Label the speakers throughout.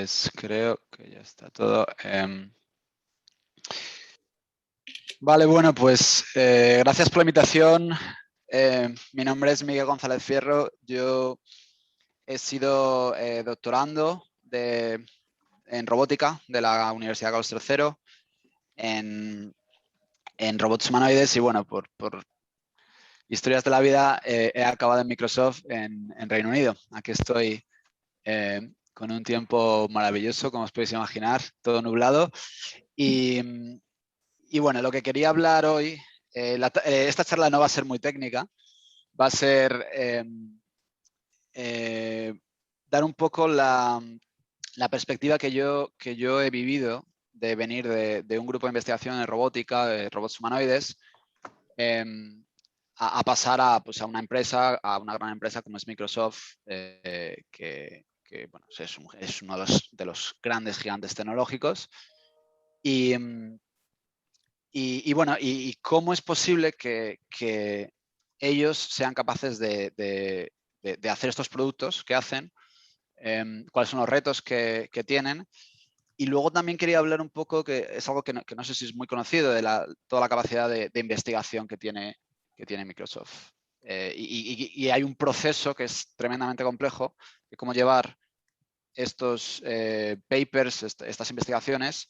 Speaker 1: Pues creo que ya está todo. Vale, bueno, pues gracias por la invitación. Mi nombre es Miguel González Fierro. Yo he sido doctorando en robótica de la Universidad Carlos III en robots humanoides y bueno, por historias de la vida he acabado en Microsoft en Reino Unido. Aquí estoy con un tiempo maravilloso, como os podéis imaginar, todo nublado. Y bueno, lo que quería hablar hoy, esta charla no va a ser muy técnica, va a ser dar un poco la perspectiva que yo he vivido de venir de un grupo de investigación en robótica, de robots humanoides, a pasar pues, a una empresa, a una gran empresa como es Microsoft, que bueno, es uno de los grandes gigantes tecnológicos. Y bueno, y cómo es posible que ellos sean capaces de hacer estos productos que hacen, cuáles son los retos que tienen. Y luego también quería hablar un poco, que es algo que no sé si es muy conocido, de toda la capacidad de investigación que tiene Microsoft. Y hay un proceso que es tremendamente complejo, de cómo llevar estos papers, estas investigaciones,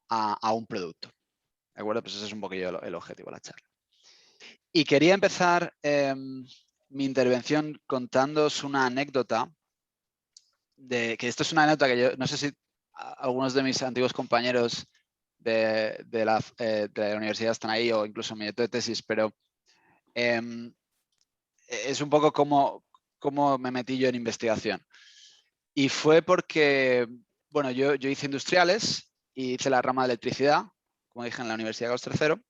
Speaker 1: a un producto. ¿De acuerdo? Pues ese es un poquillo el objetivo de la charla. Y quería empezar mi intervención contándoos una anécdota, que esto es una anécdota que yo no sé si algunos de mis antiguos compañeros de la universidad están ahí, o incluso en mi de tesis, pero es un poco cómo me metí yo en investigación. Y fue porque, bueno, yo hice industriales y hice la rama de electricidad, como dije, en la Universidad Carlos III.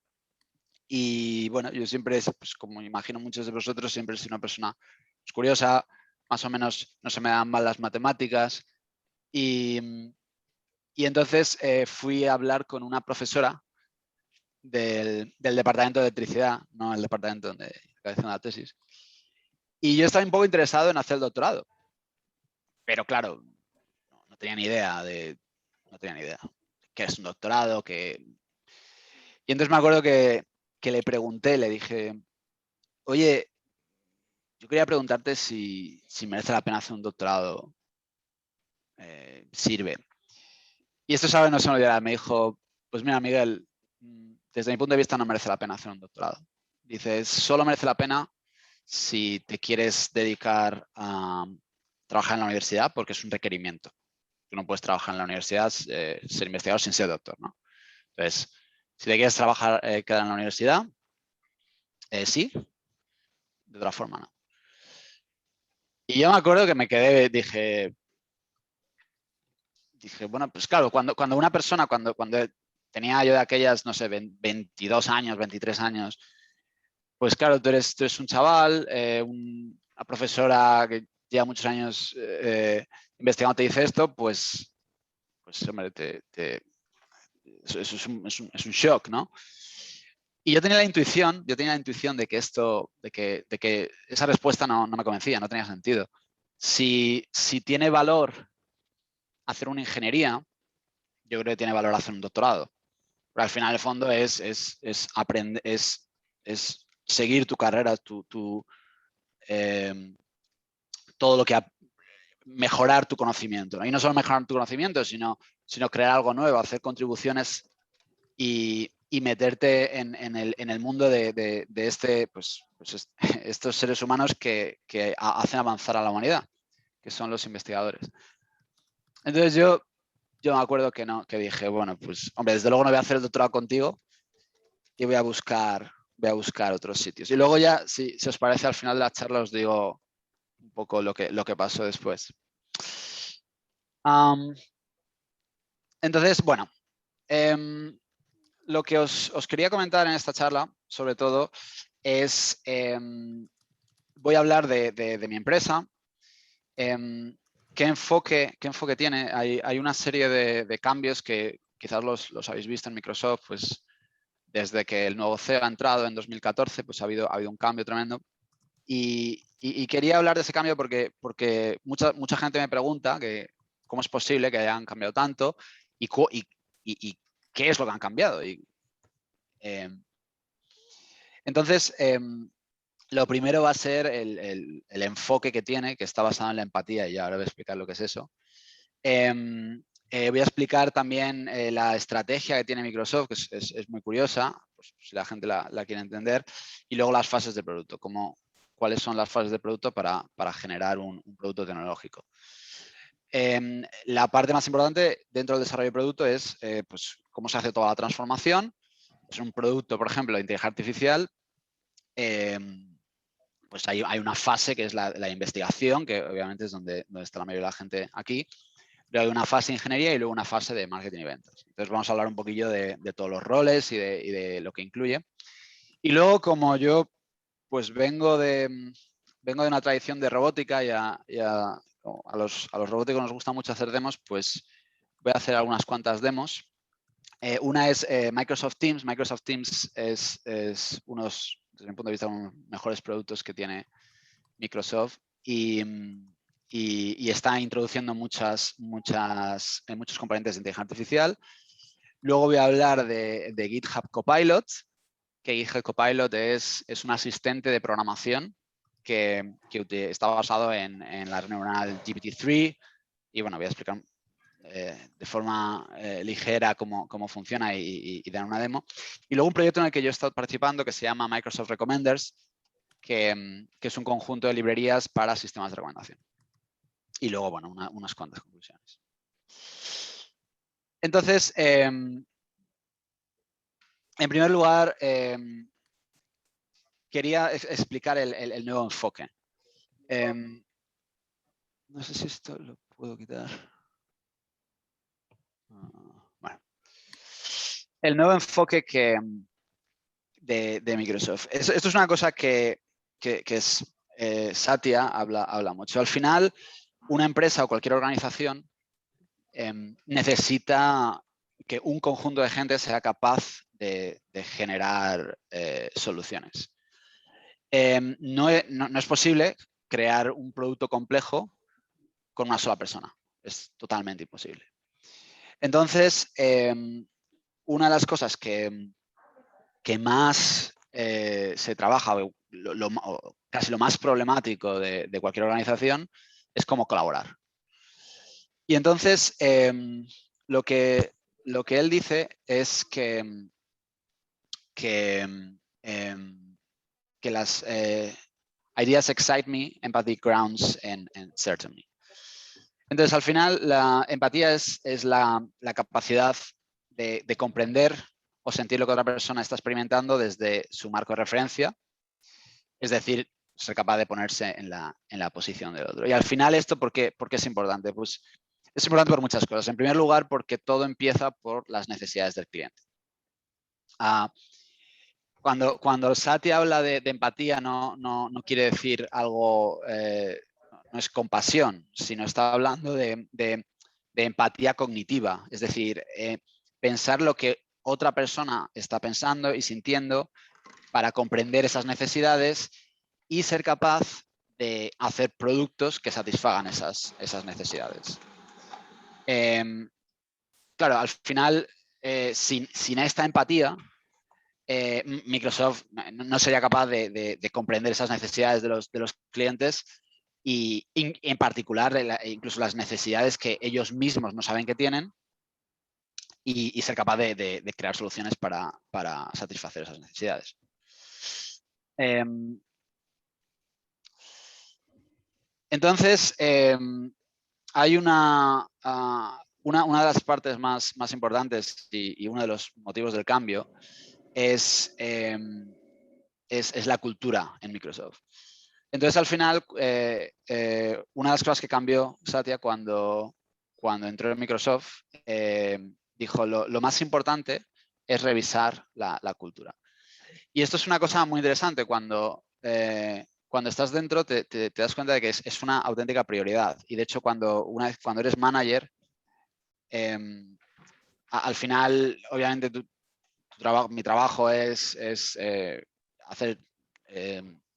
Speaker 1: Y bueno, yo siempre, pues, como imagino muchos de vosotros, siempre he sido una persona pues, curiosa, más o menos no se me dan mal las matemáticas. Y entonces fui a hablar con una profesora del departamento de electricidad, no el departamento donde estoy haciendo la tesis. Y yo estaba un poco interesado en hacer el doctorado. Pero claro, no tenía ni idea no tenía ni idea qué es un doctorado, Y entonces me acuerdo que le pregunté, le dije, oye, yo quería preguntarte si merece la pena hacer un doctorado, sirve. Y esto, ¿sabes? No se me olvidará. Me dijo, pues mira, Miguel, desde mi punto de vista no merece la pena hacer un doctorado. Dice, solo merece la pena si te quieres dedicar a trabajar en la universidad, porque es un requerimiento. Tú no puedes trabajar en la universidad, ser investigador sin ser doctor, ¿no? Entonces, si te quieres trabajar, quedar en la universidad, sí, de otra forma no. Y yo me acuerdo que me quedé, dije, bueno, pues claro, cuando una persona, cuando tenía yo de aquellas, no sé, 22 años, 23 años, pues claro, tú eres un chaval, una profesora que lleva muchos años investigando te dice esto, pues hombre, eso es un shock, ¿no? Y yo tenía la intuición de que de que esa respuesta no me convencía, no tenía sentido. Si tiene valor hacer una ingeniería, yo creo que tiene valor hacer un doctorado. Pero al final, el fondo es aprender, es seguir tu carrera, todo lo que mejorar tu conocimiento, ¿no? Y no solo mejorar tu conocimiento, sino crear algo nuevo, hacer contribuciones y meterte en el mundo de estos seres humanos que hacen avanzar a la humanidad, que son los investigadores. Entonces yo me acuerdo que dije, bueno, pues hombre, desde luego no voy a hacer el doctorado contigo y voy a buscar otros sitios. Y luego ya, si os parece, al final de la charla os digo un poco lo que pasó después. Entonces, bueno, lo que os quería comentar en esta charla, sobre todo, es, voy a hablar de mi empresa, qué enfoque tiene. Hay una serie de cambios que quizás los habéis visto en Microsoft, pues desde que el nuevo CEO ha entrado en 2014, pues ha habido un cambio tremendo. Y quería hablar de ese cambio porque mucha gente me pregunta, que cómo es posible que hayan cambiado tanto y qué es lo que han cambiado. Entonces, lo primero va a ser el enfoque que tiene, que está basado en la empatía, y ahora voy a explicar lo que es eso. Voy a explicar también la estrategia que tiene Microsoft, que es muy curiosa, pues, si la gente la quiere entender, y luego las fases de producto, cuáles son las fases de producto para generar un producto tecnológico. La parte más importante dentro del desarrollo de producto es pues, cómo se hace toda la transformación. Es un producto, por ejemplo, de inteligencia artificial. Pues hay una fase que es la investigación, que obviamente es donde está la mayoría de la gente aquí. Luego hay una fase de ingeniería y luego una fase de marketing y ventas. Entonces vamos a hablar un poquillo de todos los roles y de lo que incluye. Y luego, como yo pues vengo de una tradición de robótica y a los robóticos nos gusta mucho hacer demos, pues voy a hacer algunas cuantas demos. Una es Microsoft Teams. Microsoft Teams es desde mi punto de vista, uno de los mejores productos que tiene Microsoft y está introduciendo muchos componentes de inteligencia artificial. Luego voy a hablar de GitHub Copilot, que GitHub Copilot es un asistente de programación que está basado en la red neuronal GPT-3 y bueno, voy a explicar de forma ligera cómo funciona y dar una demo. Y luego un proyecto en el que yo he estado participando que se llama Microsoft Recommenders, que es un conjunto de librerías para sistemas de recomendación. Y luego, bueno, unas cuantas conclusiones. Entonces, en primer lugar, quería explicar el nuevo enfoque. No sé si esto lo puedo quitar. Bueno. El nuevo enfoque de Microsoft. Esto es una cosa que Satya habla mucho. Al final, una empresa o cualquier organización necesita que un conjunto de gente sea capaz de generar soluciones. No es posible crear un producto complejo con una sola persona. Es totalmente imposible. Entonces, una de las cosas que más se trabaja, casi lo más problemático de cualquier organización, es cómo colaborar. Y entonces, lo que él dice es que las ideas excite me, empathy grounds and certain me. Entonces, al final, la empatía es la capacidad de comprender o sentir lo que otra persona está experimentando desde su marco de referencia, es decir, ser capaz de ponerse en la posición del otro. Y al final, ¿esto por qué es importante? Pues es importante por muchas cosas. En primer lugar, porque todo empieza por las necesidades del cliente. Cuando Satya habla de empatía, no quiere decir algo, no es compasión, sino está hablando de empatía cognitiva, es decir, pensar lo que otra persona está pensando y sintiendo para comprender esas necesidades y ser capaz de hacer productos que satisfagan esas necesidades. Claro, al final, sin esta empatía, Microsoft no sería capaz de comprender esas necesidades de los clientes y en particular incluso las necesidades que ellos mismos no saben que tienen y ser capaz de crear soluciones para satisfacer esas necesidades. Entonces, hay una de las partes más importantes y uno de los motivos del cambio es la cultura en Microsoft. Entonces, al final, una de las cosas que cambió Satya cuando entró en Microsoft, dijo lo más importante es revisar la cultura. Y esto es una cosa muy interesante. Cuando estás dentro te das cuenta de que es una auténtica prioridad. Y de hecho, cuando eres manager, al final, obviamente, mi trabajo es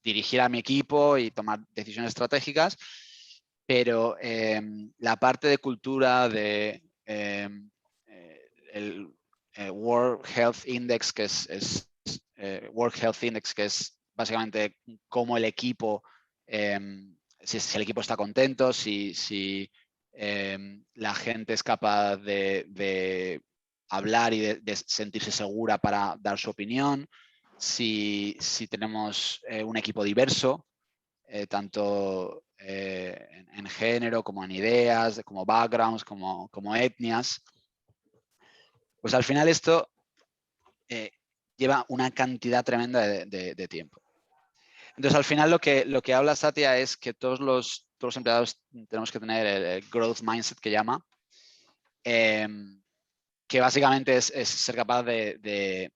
Speaker 1: dirigir a mi equipo y tomar decisiones estratégicas, pero la parte de cultura de el World Health Index, que es World Health Index, que es básicamente cómo el equipo, si el equipo está contento, si la gente es capaz de hablar y de sentirse segura para dar su opinión, si tenemos un equipo diverso, tanto en género como en ideas, como backgrounds, como etnias, pues al final esto lleva una cantidad tremenda de tiempo. Entonces, al final lo que habla Satya es que todos los empleados tenemos que tener el growth mindset que llama, que básicamente es ser capaz de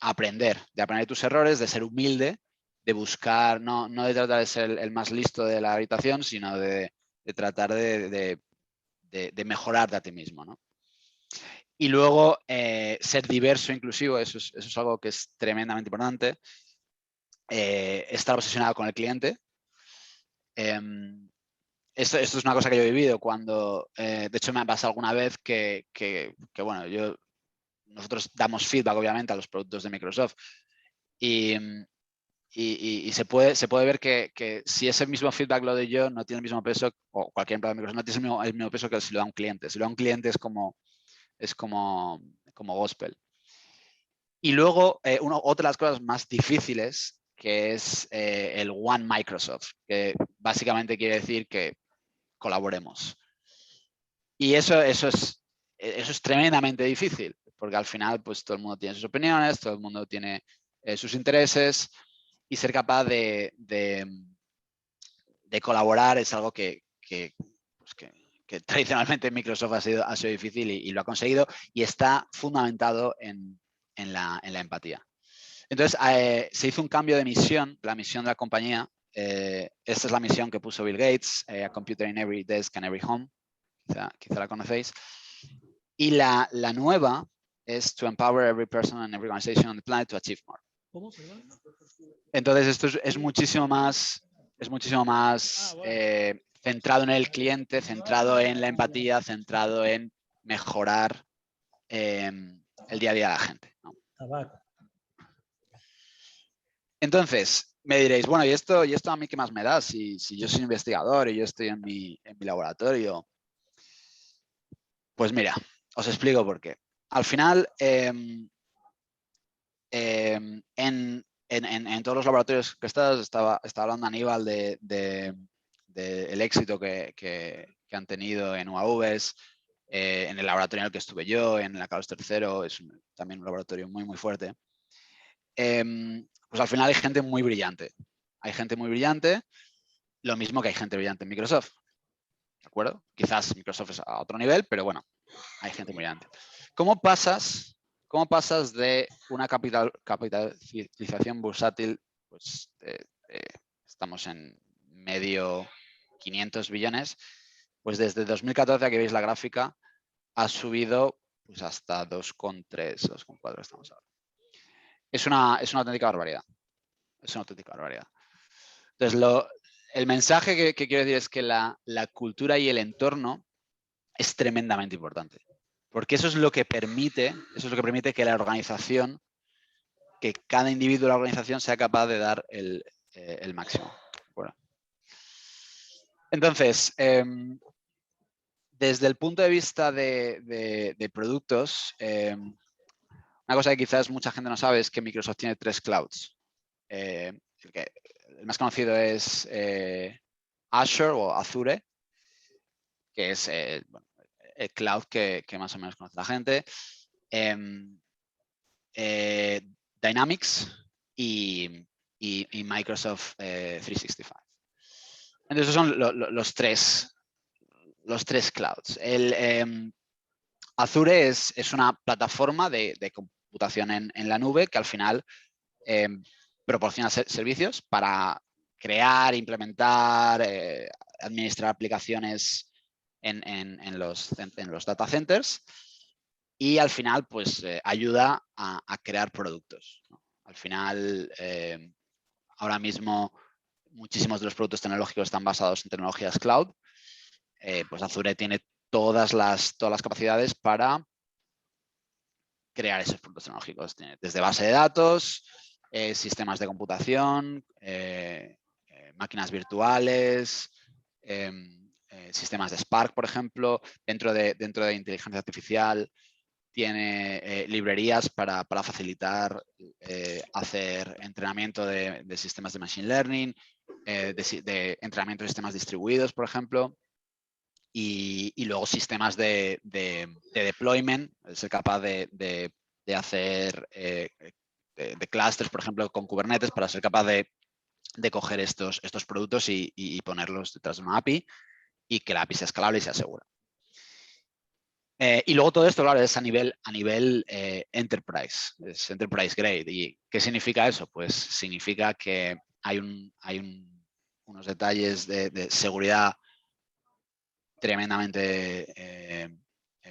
Speaker 1: aprender tus errores, de ser humilde, de buscar, no de tratar de ser el más listo de la habitación, sino de tratar de mejorarte a ti mismo, ¿no? Y luego ser diverso, inclusivo, eso es algo que es tremendamente importante. Estar obsesionado con el cliente. Esto es una cosa que yo he vivido cuando, de hecho me ha pasado alguna vez que bueno, nosotros damos feedback obviamente a los productos de Microsoft y se puede ver que si ese mismo feedback lo doy yo, no tiene el mismo peso, o cualquier empleado de Microsoft no tiene el mismo peso que si lo da un cliente. Si lo da un cliente es como gospel. Y luego, otra de las cosas más difíciles, que es el One Microsoft, que básicamente quiere decir que colaboremos. Y eso es tremendamente difícil, porque al final pues todo el mundo tiene sus opiniones, todo el mundo tiene sus intereses, y ser capaz de colaborar es algo que tradicionalmente Microsoft ha sido difícil y lo ha conseguido, y está fundamentado en la empatía. Entonces, se hizo un cambio de misión, la misión de la compañía. Esta es la misión que puso Bill Gates, a computer in every desk and every home. Quizá la conocéis. Y la nueva es to empower every person and every organization on the planet to achieve more.
Speaker 2: ¿Cómo?
Speaker 1: Entonces, esto es muchísimo más, centrado en el cliente, centrado en la empatía, centrado en mejorar el día a día de la gente, ¿no? Entonces, me diréis, bueno, ¿y esto a mí qué más me da? Si yo soy investigador y yo estoy en mi laboratorio. Pues mira, os explico por qué. Al final, en todos los laboratorios que estaba hablando Aníbal del éxito que han tenido en UAVs, en el laboratorio en el que estuve yo, en la Carlos III, es también un laboratorio muy, muy fuerte. Pues al final hay gente muy brillante. Hay gente muy brillante, lo mismo que hay gente brillante en Microsoft. ¿De acuerdo? Quizás Microsoft es a otro nivel, pero bueno, hay gente muy brillante. ¿Cómo pasas de una capitalización bursátil, pues estamos en medio 500 billones, pues desde 2014, aquí veis la gráfica, ha subido pues hasta 2,3, 2,4 estamos ahora. Es una auténtica barbaridad. Es una auténtica barbaridad. Entonces, el mensaje que quiero decir es que la cultura y el entorno es tremendamente importante. Porque eso es lo que permite que la organización, que cada individuo de la organización sea capaz de dar el máximo. Bueno. Entonces, desde el punto de vista de productos, una cosa que quizás mucha gente no sabe es que Microsoft tiene 3 clouds. El más conocido es Azure o Azure, que es el cloud que más o menos conoce la gente. Dynamics y Microsoft 365. Entonces, esos son los tres clouds. Azure es una plataforma de computación en la nube que al final proporciona servicios para crear, implementar, administrar aplicaciones en los data centers, y al final pues ayuda a crear productos, ¿no? Al final, ahora mismo muchísimos de los productos tecnológicos están basados en tecnologías cloud, pues Azure tiene todas las capacidades para crear esos productos tecnológicos. Tiene desde base de datos, sistemas de computación, máquinas virtuales, sistemas de Spark, por ejemplo. Dentro de inteligencia artificial tiene librerías para facilitar hacer entrenamiento de sistemas de machine learning, de entrenamiento de sistemas distribuidos, por ejemplo. Y luego sistemas de deployment, ser capaz de hacer de clusters, por ejemplo, con Kubernetes, para ser capaz de coger estos productos y ponerlos detrás de una API y que la API sea escalable y sea segura. Y luego todo esto, claro, es a nivel enterprise, es enterprise grade. ¿Y qué significa eso? Pues significa que hay unos detalles de seguridad tremendamente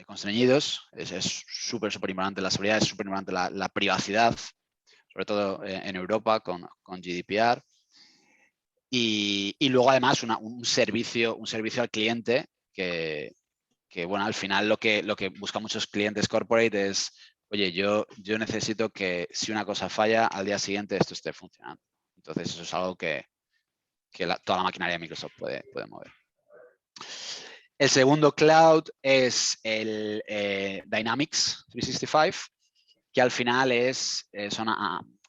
Speaker 1: constreñidos. Es súper importante la seguridad, es súper importante la privacidad, sobre todo en Europa con GDPR. Y luego además un servicio al cliente que bueno, al final lo que buscan muchos clientes corporate es, oye, yo necesito que si una cosa falla, al día siguiente esto esté funcionando. Entonces eso es algo que toda la maquinaria de Microsoft puede mover. El segundo cloud es el Dynamics 365, que al final son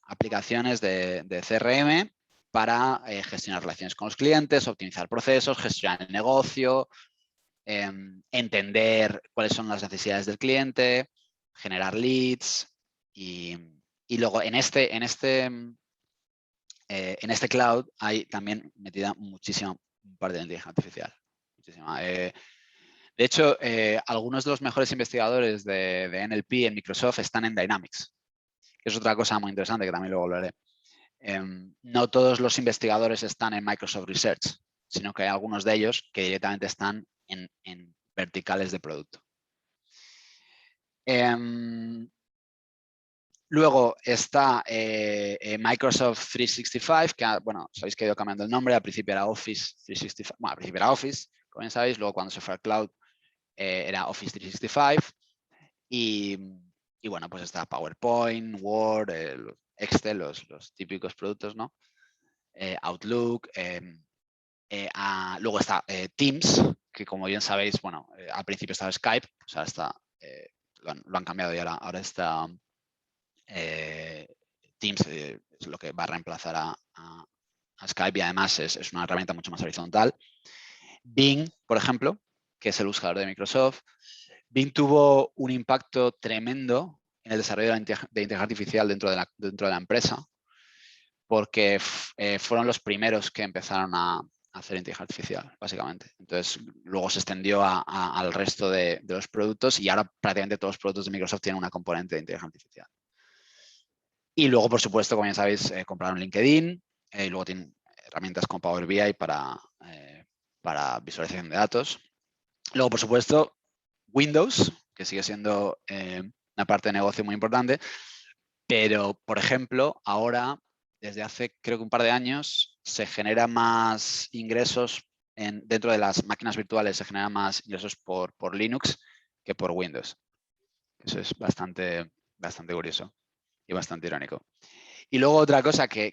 Speaker 1: aplicaciones de CRM para gestionar relaciones con los clientes, optimizar procesos, gestionar el negocio, entender cuáles son las necesidades del cliente, generar leads y luego en este cloud hay también metida muchísima parte de inteligencia artificial. Muchísima. De hecho, algunos de los mejores investigadores de NLP en Microsoft están en Dynamics, que es otra cosa muy interesante que también luego hablaré. No todos los investigadores están en Microsoft Research, sino que hay algunos de ellos que directamente están en verticales de producto. Luego está Microsoft 365, que bueno, sabéis que ha ido cambiando el nombre, al principio era Office 365, bueno, al principio era Office, como bien sabéis, luego cuando se fue al cloud era Office 365 y bueno, pues está PowerPoint, Word, Excel, los típicos productos, ¿no? Outlook, luego está Teams, que como bien sabéis, bueno, al principio estaba Skype, pues ahora está, lo han cambiado y ahora está Teams, es lo que va a reemplazar a Skype y además es una herramienta mucho más horizontal. Bing, por ejemplo, que es el buscador de Microsoft. Bing tuvo un impacto tremendo en el desarrollo de inteligencia artificial dentro de la empresa, porque fueron los primeros que empezaron a hacer inteligencia artificial, básicamente. Entonces, luego se extendió al resto de los productos y ahora prácticamente todos los productos de Microsoft tienen una componente de inteligencia artificial. Y luego, por supuesto, como ya sabéis, compraron LinkedIn y luego tienen herramientas como Power BI para visualización de datos. Luego, por supuesto, Windows, que sigue siendo una parte de negocio muy importante, pero, por ejemplo, ahora, desde hace creo que un par de años, se genera más ingresos dentro de las máquinas virtuales, se generan más ingresos por Linux que por Windows. Eso es bastante curioso y bastante irónico. Y luego otra cosa que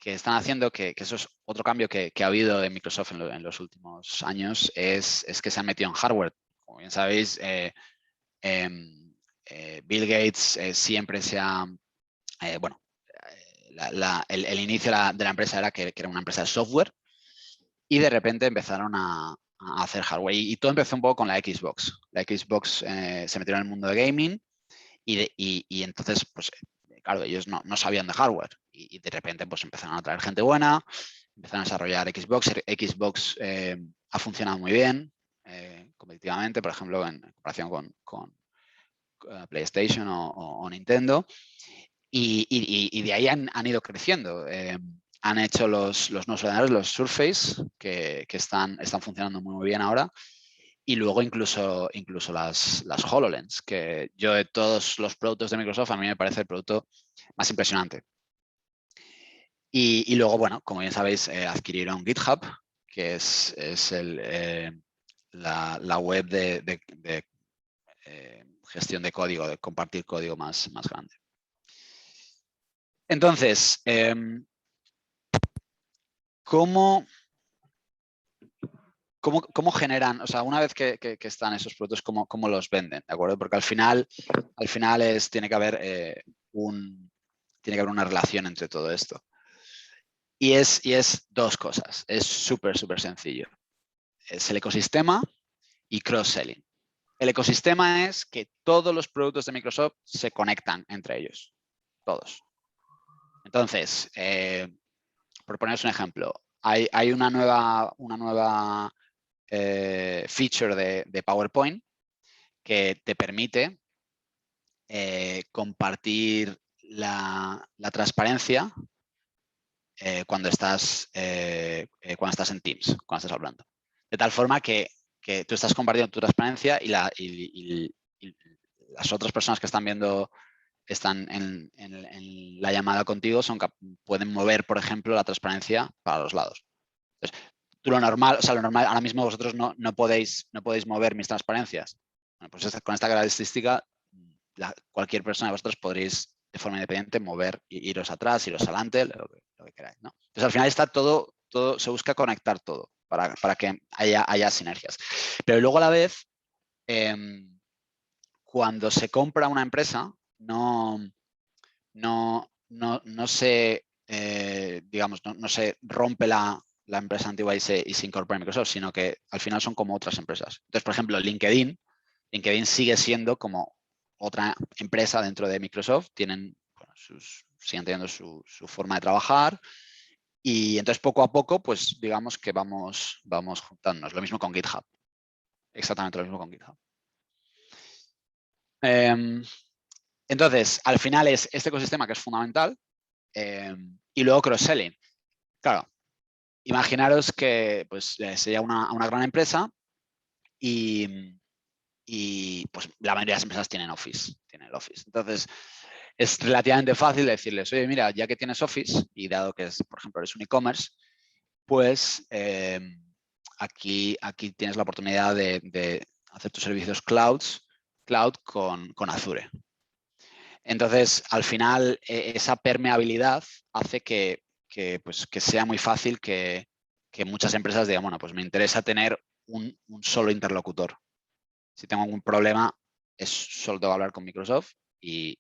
Speaker 1: están haciendo, que eso es otro cambio que ha habido en Microsoft en los últimos años, es que se han metido en hardware. Como bien sabéis, Bill Gates siempre se ha... bueno, el inicio de la empresa era que era una empresa de software y de repente empezaron a hacer hardware. Y todo empezó un poco con la Xbox. La Xbox se metió en el mundo de gaming y entonces, pues, claro, ellos no sabían de hardware y de repente pues empezaron a traer gente buena, empezaron a desarrollar Xbox. Xbox ha funcionado muy bien competitivamente, por ejemplo, en comparación con PlayStation o Nintendo. Y de ahí han ido creciendo. Han hecho los nuevos ordenadores, los Surface, que están funcionando muy bien ahora. Y luego incluso las HoloLens, que yo de todos los productos de Microsoft a mí me parece el producto más impresionante. Y luego, bueno, como bien sabéis, adquirieron GitHub, que es la web de gestión de código, de compartir código más grande. Entonces, ¿cómo generan, o sea, una vez que están esos productos, cómo los venden? ¿De acuerdo? Porque al final tiene que haber una relación entre todo esto. Y es dos cosas. Es súper sencillo. Es el ecosistema y cross-selling. El ecosistema es que todos los productos de Microsoft se conectan entre ellos. Todos. Entonces, por poneros un ejemplo, hay una nueva feature de PowerPoint que te permite compartir la transparencia cuando estás en Teams, cuando estás hablando. De tal forma que tú estás compartiendo tu transparencia y las otras personas que están viendo, están en la llamada contigo, pueden mover, por ejemplo, la transparencia para los lados. Entonces, lo normal, ahora mismo vosotros no podéis mover mis transparencias. Bueno, pues con esta característica, cualquier persona de vosotros podréis de forma independiente mover, iros atrás, iros adelante, lo que queráis, ¿no? Entonces al final está todo se busca conectar todo para que haya sinergias. Pero luego a la vez, cuando se compra una empresa, no se, digamos, no se rompe la empresa antigua y se incorpora en Microsoft, sino que al final son como otras empresas. Entonces, por ejemplo, LinkedIn sigue siendo como otra empresa dentro de Microsoft, siguen teniendo su forma de trabajar, y entonces poco a poco, pues digamos que vamos juntándonos. Lo mismo con GitHub. Exactamente lo mismo con GitHub. Entonces, al final es este ecosistema que es fundamental, y luego cross-selling. Claro, imaginaros que pues, sería una gran empresa y pues la mayoría de las empresas tienen Office. Entonces, es relativamente fácil decirles, oye, mira, ya que tienes Office, y dado que, por ejemplo, eres un e-commerce, pues aquí tienes la oportunidad de hacer tus servicios cloud con Azure. Entonces, al final, esa permeabilidad hace que sea muy fácil que muchas empresas digan, bueno, pues me interesa tener un solo interlocutor. Si tengo algún problema, solo tengo que hablar con Microsoft y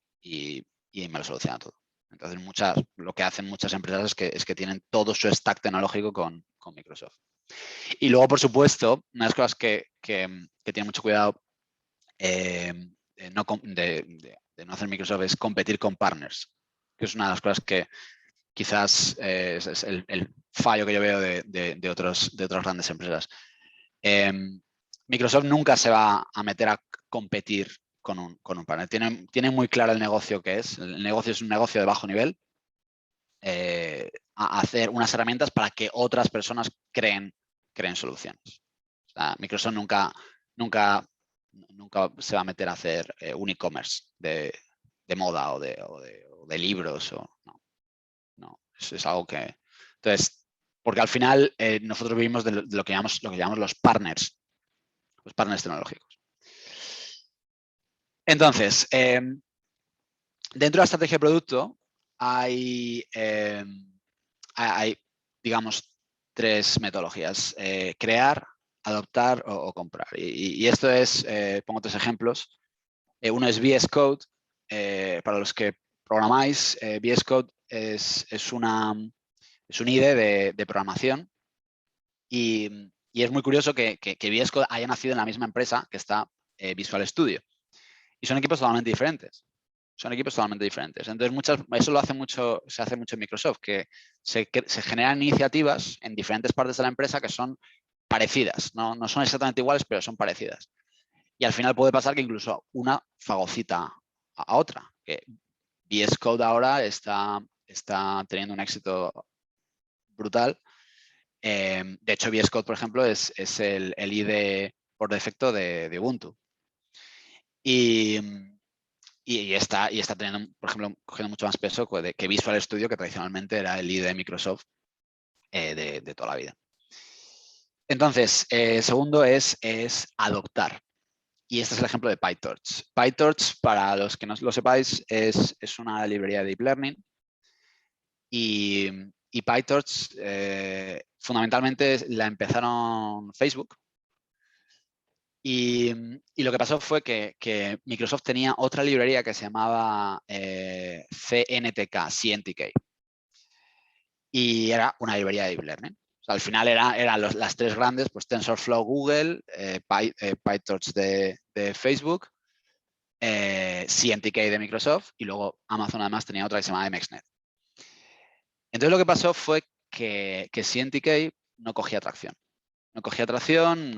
Speaker 1: me lo soluciona todo. Entonces, lo que hacen muchas empresas es que tienen todo su stack tecnológico con Microsoft. Y luego, por supuesto, una de las cosas que tiene mucho cuidado de no hacer Microsoft es competir con partners, que es una de las cosas que quizás es el fallo que yo veo de otras grandes empresas. Microsoft nunca se va a meter a competir con un partner. Tiene muy claro el negocio que es. El negocio es un negocio de bajo nivel. A hacer unas herramientas para que otras personas creen soluciones. O sea, Microsoft nunca se va a meter a hacer un e-commerce de moda o de libros. No, eso es algo que... Entonces, porque al final nosotros vivimos de lo que llamamos los partners tecnológicos. Entonces, dentro de la estrategia de producto hay digamos, tres metodologías: crear, adoptar o comprar. Y esto es, pongo tres ejemplos. Uno es VS Code. Para los que programáis, VS Code es un IDE de programación, y es muy curioso que VS Code haya nacido en la misma empresa que está Visual Studio. Y son equipos totalmente diferentes. Entonces, eso se hace mucho en Microsoft, que se generan iniciativas en diferentes partes de la empresa que son parecidas. No son exactamente iguales, pero son parecidas. Y al final puede pasar que incluso una fagocita a otra. Que VS Code ahora está teniendo un éxito brutal. De hecho, VS Code, por ejemplo, es el IDE por defecto de Ubuntu. Y y está teniendo, por ejemplo, cogiendo mucho más peso que Visual Studio, que tradicionalmente era el IDE de Microsoft de toda la vida. Entonces, segundo es adoptar. Y este es el ejemplo de PyTorch. PyTorch, para los que no lo sepáis, es una librería de Deep Learning. Y PyTorch, fundamentalmente, la empezaron Facebook. Y lo que pasó fue que Microsoft tenía otra librería que se llamaba CNTK. Y era una librería de Deep Learning. O sea, al final eran las tres grandes, pues TensorFlow Google, PyTorch de Facebook, CNTK de Microsoft, y luego Amazon además tenía otra que se llamaba MXNet. Entonces lo que pasó fue que CNTK no cogía tracción. No cogía tracción,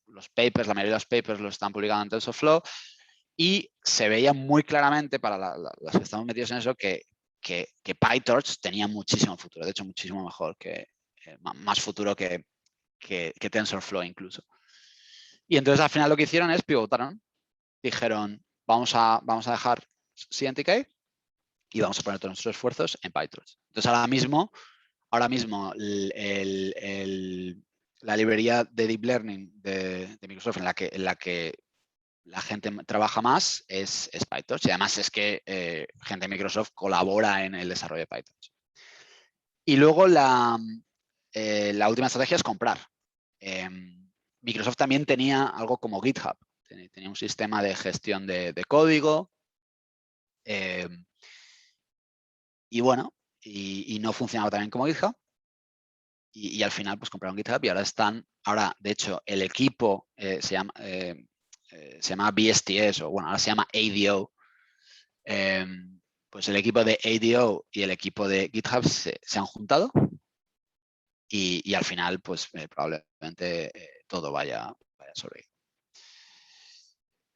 Speaker 1: los papers, la mayoría de los papers los están publicando en TensorFlow, y se veía muy claramente para los que estamos metidos en eso que PyTorch tenía muchísimo futuro, de hecho muchísimo mejor, más futuro que TensorFlow incluso. Y entonces al final lo que hicieron es pivotaron, dijeron vamos a dejar CNTK y vamos a poner todos nuestros esfuerzos en PyTorch. Entonces ahora mismo la librería de Deep Learning de Microsoft en la que la gente trabaja más es PyTorch, y además es que gente de Microsoft colabora en el desarrollo de PyTorch. Y luego la última estrategia es comprar. Microsoft también tenía algo como GitHub, tenía un sistema de gestión de código, y bueno, y no funcionaba tan bien como GitHub. Y al final pues compraron GitHub y ahora de hecho el equipo se llama BSTS, o bueno, ahora se llama ADO. Pues el equipo de ADO y el equipo de GitHub se han juntado y al final pues probablemente todo vaya sobre ello.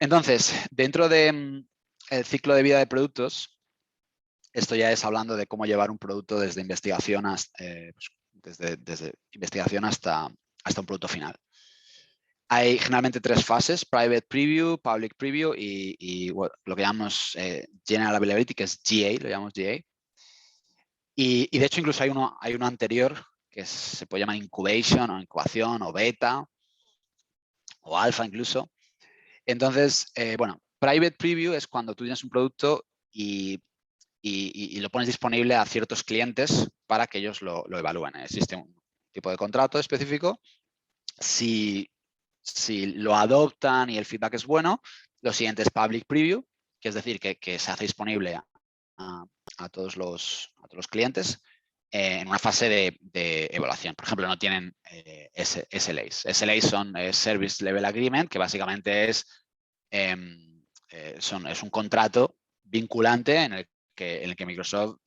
Speaker 1: Entonces, dentro del ciclo de vida de productos, esto ya es hablando de cómo llevar un producto desde investigación desde investigación hasta un producto final. Hay generalmente tres fases: Private Preview, Public Preview y bueno, lo que llamamos General Availability, que es GA, lo llamamos GA. Y de hecho incluso hay uno anterior que se puede llamar Incubation o Incubación o Beta o Alpha incluso. Entonces, bueno, Private Preview es cuando tú tienes un producto y lo pones disponible a ciertos clientes para que ellos lo evalúen. Existe un tipo de contrato específico. Si lo adoptan y el feedback es bueno, lo siguiente es Public Preview, que es decir, que se hace disponible a todos los clientes en una fase de evaluación. Por ejemplo, no tienen SLAs. SLAs son Service Level Agreement, que básicamente es un contrato vinculante en el que Microsoft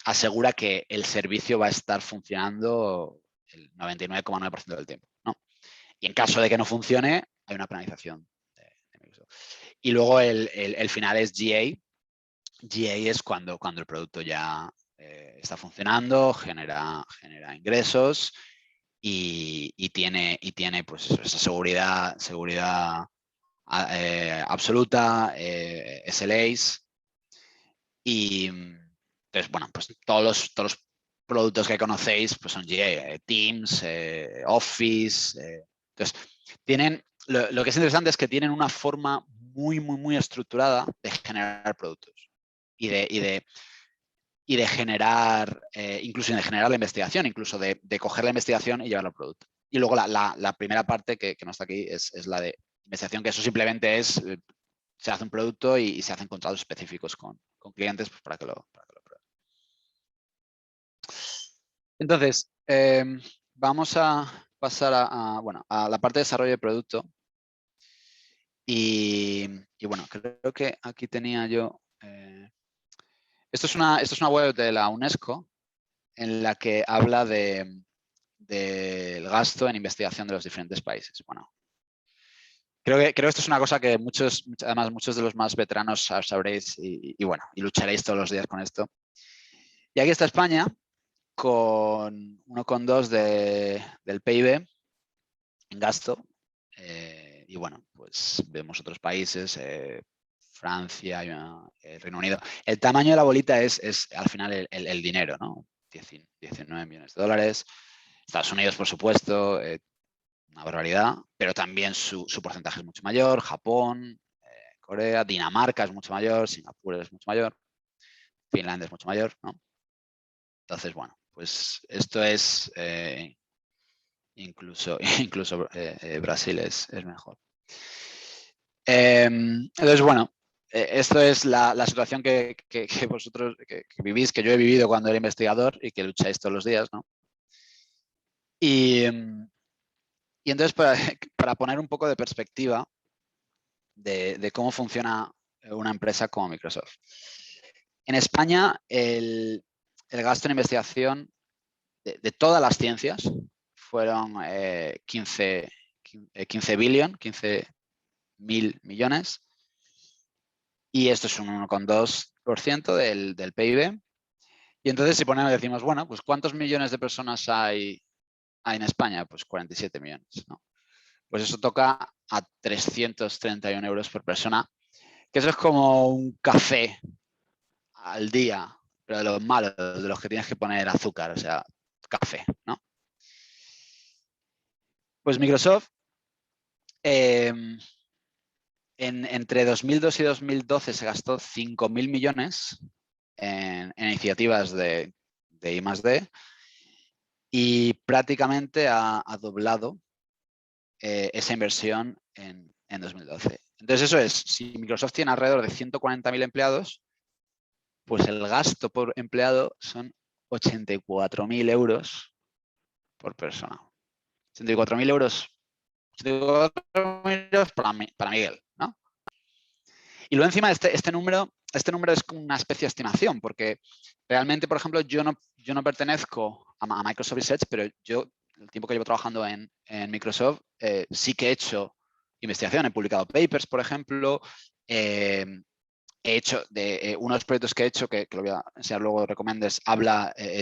Speaker 1: asegura que el servicio va a estar funcionando el 99,9% del tiempo, ¿no? Y en caso de que no funcione, hay una penalización de Microsoft. Y luego el final es GA. GA es cuando el producto ya está funcionando, genera ingresos y tiene pues esa seguridad absoluta, SLAs. Y entonces, bueno, pues todos los productos que conocéis pues son GA, Teams, Office. Entonces, lo que es interesante es que tienen una forma muy estructurada de generar productos y de generar, incluso de generar la investigación, incluso de coger la investigación y llevarla al producto. Y luego la primera parte que no está aquí es la de investigación, que eso simplemente se hace un producto y se hacen contratos específicos con clientes pues, para que lo prueben. Entonces, vamos a pasar a la parte de desarrollo de producto. Y bueno, creo que aquí tenía yo... esto es una web de la UNESCO en la que habla del gasto en investigación de los diferentes países. Bueno, creo que esto es una cosa que además muchos de los más veteranos sabréis y bueno, y lucharéis todos los días con esto. Y aquí está España con 1,2 del PIB en gasto. Y bueno, pues vemos otros países, Francia, el Reino Unido. El tamaño de la bolita es al final el dinero, ¿no? 19 millones de dólares. Estados Unidos, por supuesto, una barbaridad, pero también su porcentaje es mucho mayor. Japón, Corea, Dinamarca es mucho mayor, Singapur es mucho mayor, Finlandia es mucho mayor, ¿no? Entonces, bueno, pues esto es, incluso Brasil es mejor. Entonces, bueno, esto es la situación que vosotros que vivís, que yo he vivido cuando era investigador y que lucháis todos los días, ¿no? Y entonces, para poner un poco de perspectiva de cómo funciona una empresa como Microsoft. En España, el gasto en investigación de todas las ciencias fueron 15 mil millones, y esto es un 1,2% del PIB. Y entonces si decimos, bueno, pues ¿cuántos millones de personas hay en España? Pues 47 millones, ¿no? Pues eso toca a 331 euros por persona, que eso es como un café al día, pero de los malos, de los que tienes que poner azúcar, o sea, café, ¿no? Pues Microsoft, entre 2002 y 2012 se gastó 5.000 millones en iniciativas de I+D, y prácticamente ha doblado esa inversión en 2012. Entonces eso es, si Microsoft tiene alrededor de 140.000 empleados, pues el gasto por empleado son 84.000 euros por persona. 84.000 euros, 84.000 euros para Miguel, ¿no? Y luego encima este número es como una especie de estimación, porque realmente, por ejemplo, yo no pertenezco a Microsoft Research, pero yo, el tiempo que llevo trabajando en Microsoft, sí que he hecho investigación, he publicado papers, por ejemplo, he hecho de unos proyectos que he hecho, que lo voy a enseñar luego, recomendes,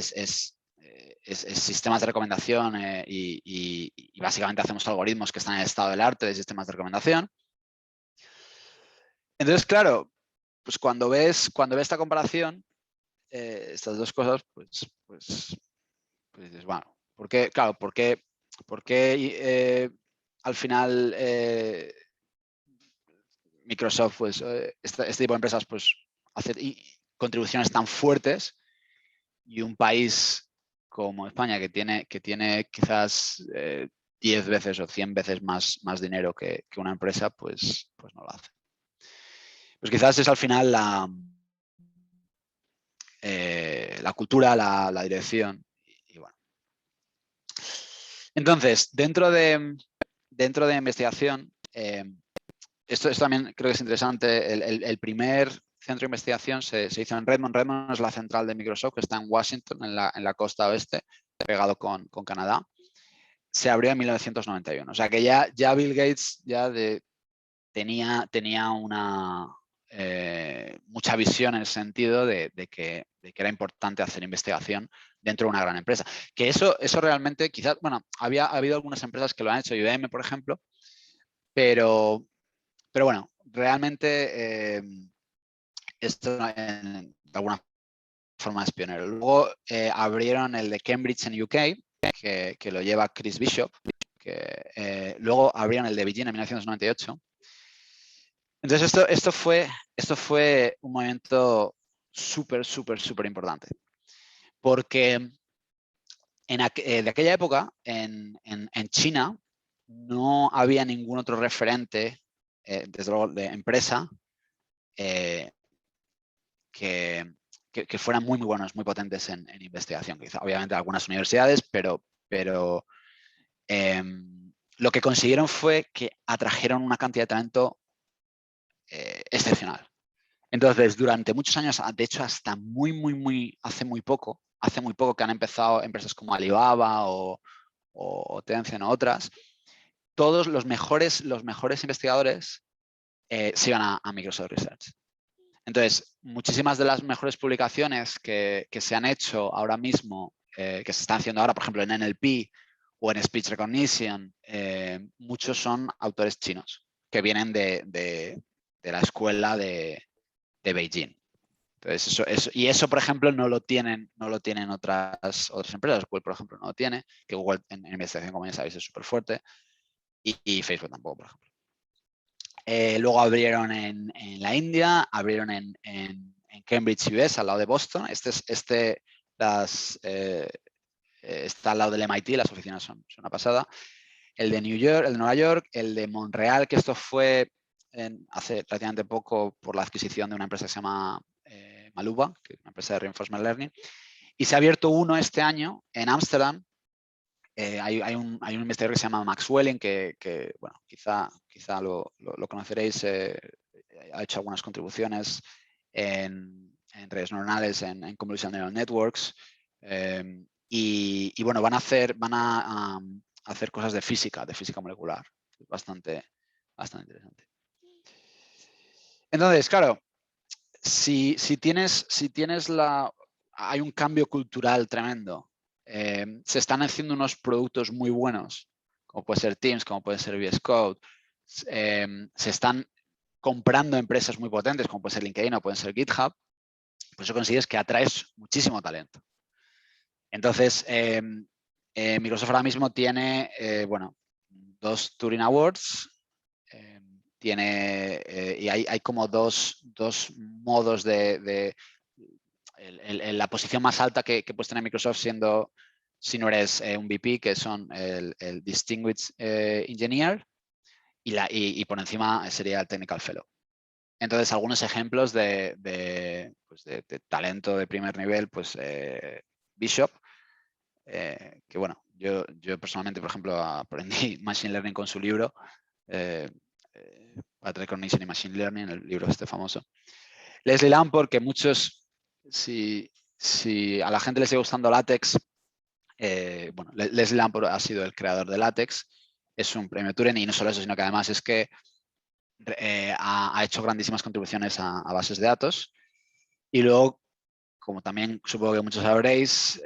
Speaker 1: es sistemas de recomendación, y básicamente hacemos algoritmos que están en el estado del arte de sistemas de recomendación. Entonces, claro, pues cuando ves esta comparación, estas dos cosas, pues dices, bueno, ¿por qué? Claro, ¿por qué al final Microsoft, pues este tipo de empresas, pues hace contribuciones tan fuertes, y un país como España, que tiene quizás 10 veces o 100 veces más dinero que una empresa, pues no lo hace? Pues quizás es al final la cultura, la dirección, y bueno. Entonces, dentro de investigación, esto también creo que es interesante. El primer centro de investigación se hizo en Redmond. Redmond es la central de Microsoft, que está en Washington, en la costa oeste, pegado con Canadá. Se abrió en 1991. O sea que ya Bill Gates tenía una mucha visión en el sentido de que era importante hacer investigación dentro de una gran empresa. Que eso realmente, quizás, bueno, ha habido algunas empresas que lo han hecho, IBM, por ejemplo, pero bueno, realmente esto de alguna forma es pionero. Luego abrieron el de Cambridge en UK, que lo lleva Chris Bishop, luego abrieron el de Beijing en 1998. Entonces esto fue un movimiento súper importante, porque de aquella época en China no había ningún otro referente, desde luego de empresa, que fueran muy buenos, muy potentes en investigación. Quizá, obviamente algunas universidades, pero lo que consiguieron fue que atrajeron una cantidad de talento excepcional. Entonces, durante muchos años, de hecho, hasta hace muy poco que han empezado empresas como Alibaba o Tencent o otras, todos los mejores investigadores se iban a Microsoft Research. Entonces, muchísimas de las mejores publicaciones que se han hecho ahora mismo, que se están haciendo ahora, por ejemplo, en NLP o en Speech Recognition, muchos son autores chinos que vienen de la escuela de Beijing. Entonces, eso, por ejemplo, no lo tienen otras empresas. Google, por ejemplo, no lo tiene, que Google en investigación, como ya sabéis, es súper fuerte, y Facebook tampoco, por ejemplo. Luego abrieron en la India, abrieron en Cambridge, US, al lado de Boston. Está al lado del MIT, las oficinas son una pasada. El de New York, el de Nueva York, el de Montreal, que esto fue hace relativamente poco por la adquisición de una empresa que se llama Maluba, que es una empresa de Reinforcement Learning. Y se ha abierto uno este año en Ámsterdam. Hay un investigador que se llama Max Welling, que bueno, quizá lo conoceréis, ha hecho algunas contribuciones en redes neuronales, en Convolutional Neural Networks, y bueno, van a hacer cosas de física molecular. Bastante interesante. Entonces, claro, si tienes hay un cambio cultural tremendo. Se están haciendo unos productos muy buenos, como puede ser Teams, como puede ser VS Code. Se están comprando empresas muy potentes, como puede ser LinkedIn o puede ser GitHub. Por eso consigues que atraes muchísimo talento. Entonces, Microsoft ahora mismo tiene, 2 Turing Awards. Y hay como dos modos de la posición más alta que puedes tener Microsoft, siendo, si no eres un VP, que son el Distinguished Engineer, y por encima sería el Technical Fellow. Entonces, algunos ejemplos de talento de primer nivel, pues Bishop, que bueno, yo personalmente, por ejemplo, aprendí Machine Learning con su libro, Pattern Recognition y Machine Learning, el libro este famoso. Leslie Lamport, que muchos, si a la gente le sigue gustando LaTeX, bueno, Leslie Lamport ha sido el creador de LaTeX, es un premio Turing, y no solo eso, sino que además es que ha hecho grandísimas contribuciones a bases de datos. Y luego, como también supongo que muchos sabréis,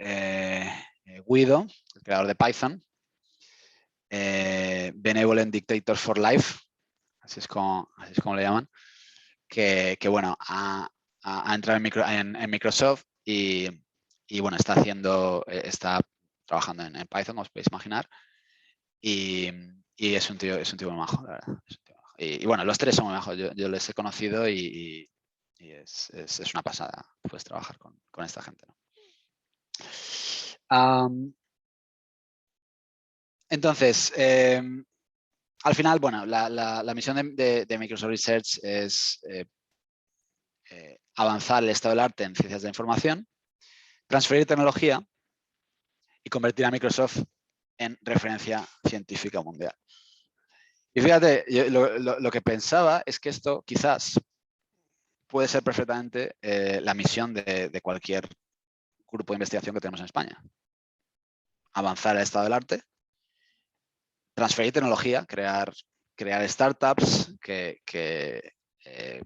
Speaker 1: Guido, el creador de Python, Benevolent Dictator for Life, así es como le llaman, que bueno, ha entrado en Microsoft y bueno, está trabajando en Python, como os podéis imaginar, y es un tío muy majo, la verdad. Y bueno, los tres son muy majos. Yo les he conocido y es una pasada, pues, trabajar con esta gente, ¿no? Entonces, al final, bueno, la misión de Microsoft Research es avanzar el estado del arte en ciencias de la información, transferir tecnología y convertir a Microsoft en referencia científica mundial. Y fíjate, yo lo que pensaba es que esto quizás puede ser perfectamente la misión de cualquier grupo de investigación que tenemos en España. Avanzar el estado del arte, transferir tecnología, crear startups que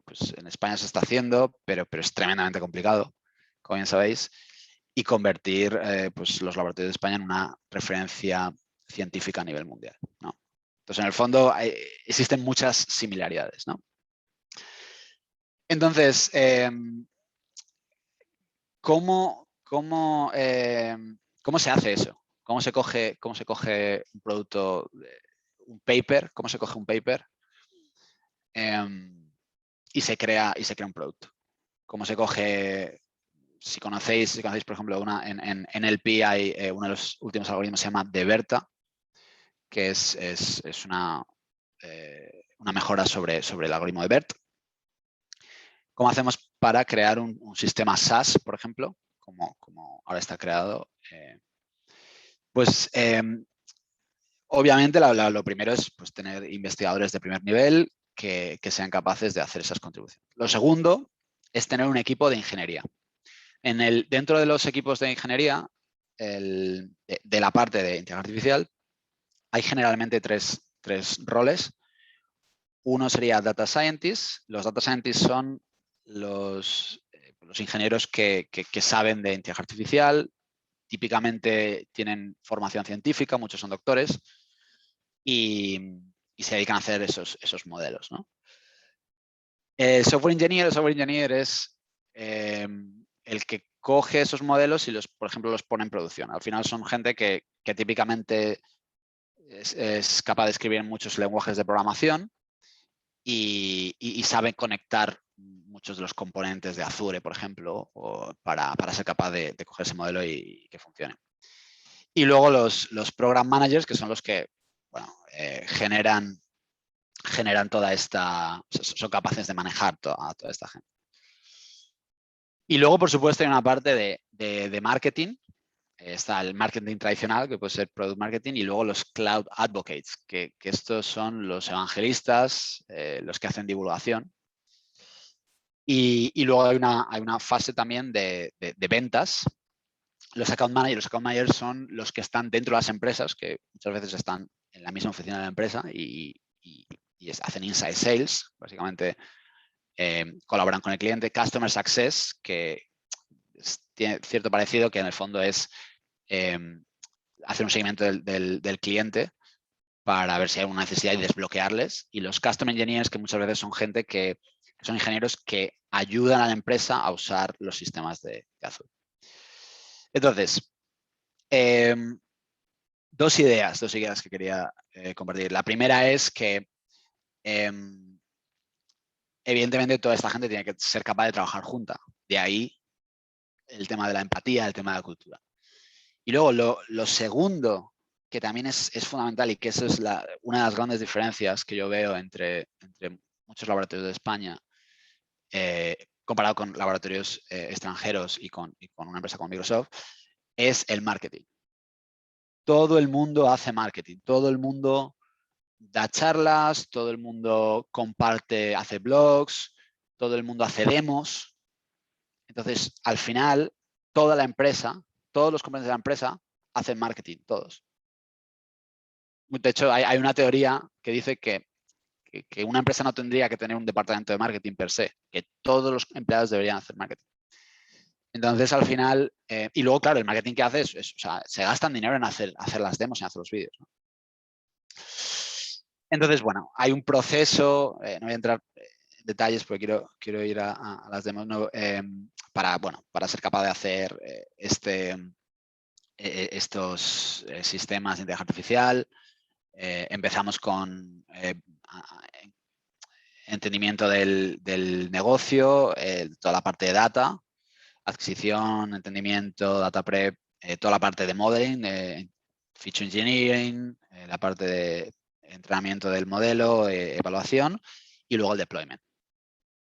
Speaker 1: pues en España se está haciendo, pero es tremendamente complicado, como bien sabéis, y convertir pues los laboratorios de España en una referencia científica a nivel mundial, ¿no? Entonces, en el fondo, existen muchas similaridades, ¿no? Entonces, ¿cómo se hace eso? ¿Cómo se coge un producto, un paper? ¿Cómo se coge un paper y se crea un producto? ¿Cómo se coge? Si conocéis, por ejemplo, en NLP hay uno de los últimos algoritmos se llama DeBerta, que es una mejora sobre el algoritmo de BERT. ¿Cómo hacemos para crear un sistema SAS, por ejemplo, como ahora está creado? Pues obviamente lo primero es, pues, tener investigadores de primer nivel que sean capaces de hacer esas contribuciones. Lo segundo es tener un equipo de ingeniería. Dentro de los equipos de ingeniería, de la parte de inteligencia artificial, hay generalmente tres roles. Uno sería Data Scientist. Los Data Scientists son los ingenieros que saben de inteligencia artificial. Típicamente tienen formación científica, muchos son doctores, y se dedican a hacer esos modelos, ¿no? El software engineer es el que coge esos modelos y por ejemplo, los pone en producción. Al final son gente que típicamente es capaz de escribir en muchos lenguajes de programación y sabe conectar muchos de los componentes de Azure, por ejemplo, para ser capaz de coger ese modelo y que funcione. Y luego los program managers, que son los que generan toda esta, son capaces de manejar a toda esta gente. Y luego, por supuesto, hay una parte de marketing. Está el marketing tradicional, que puede ser product marketing, y luego los cloud advocates, que estos son los evangelistas, los que hacen divulgación. Y luego hay una fase también de ventas. Los account managers son los que están dentro de las empresas, que muchas veces están en la misma oficina de la empresa y hacen inside sales, básicamente colaboran con el cliente. Customer Success, que tiene cierto parecido, que en el fondo es hacer un seguimiento del cliente para ver si hay una necesidad y desbloquearles. Y los Custom Engineers, que muchas veces son gente que son ingenieros que ayudan a la empresa a usar los sistemas de Azure. Entonces, dos ideas que quería compartir. La primera es que evidentemente toda esta gente tiene que ser capaz de trabajar junta. De ahí el tema de la empatía, el tema de la cultura. Y luego lo segundo, que también es fundamental y que eso es una de las grandes diferencias que yo veo entre muchos laboratorios de España comparado con laboratorios extranjeros y con una empresa como Microsoft, es el marketing. Todo el mundo hace marketing, todo el mundo da charlas, todo el mundo comparte, hace blogs, todo el mundo hace demos. Entonces, al final, toda la empresa, todos los componentes de la empresa hacen marketing, todos. De hecho, hay una teoría que dice que una empresa no tendría que tener un departamento de marketing per se, que todos los empleados deberían hacer marketing. Entonces, al final, y luego, claro, el marketing que hace o sea, se gastan dinero en hacer las demos y en hacer los vídeos, ¿no? Entonces, bueno, hay un proceso, no voy a entrar en detalles porque quiero ir a las demos, ¿no? para ser capaz de hacer estos sistemas de inteligencia artificial. Empezamos con entendimiento del negocio, toda la parte de data, adquisición, entendimiento, data prep, toda la parte de modeling, feature engineering, la parte de entrenamiento del modelo, evaluación y luego el deployment.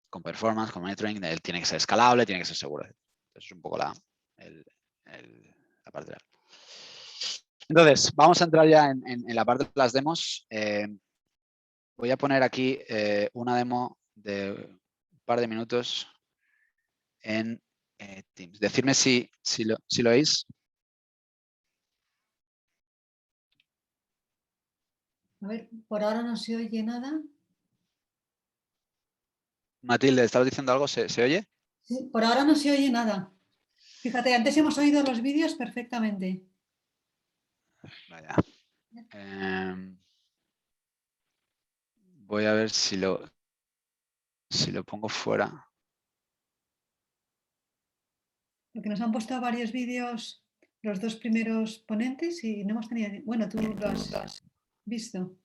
Speaker 1: Con performance, con monitoring, tiene que ser escalable, tiene que ser seguro. Entonces es un poco la parte real. Entonces, vamos a entrar ya en la parte de las demos. Voy a poner aquí una demo de un par de minutos en Teams. Decidme si lo oís.
Speaker 2: A ver, por ahora no se oye nada.
Speaker 1: Matilde, ¿estabas diciendo algo? ¿Se oye?
Speaker 2: Sí, por ahora no se oye nada. Fíjate, antes hemos oído los vídeos perfectamente.
Speaker 1: Vaya. Voy a ver si lo pongo fuera.
Speaker 2: Porque nos han puesto varios vídeos los dos primeros ponentes y no hemos tenido... Bueno, tú lo has visto.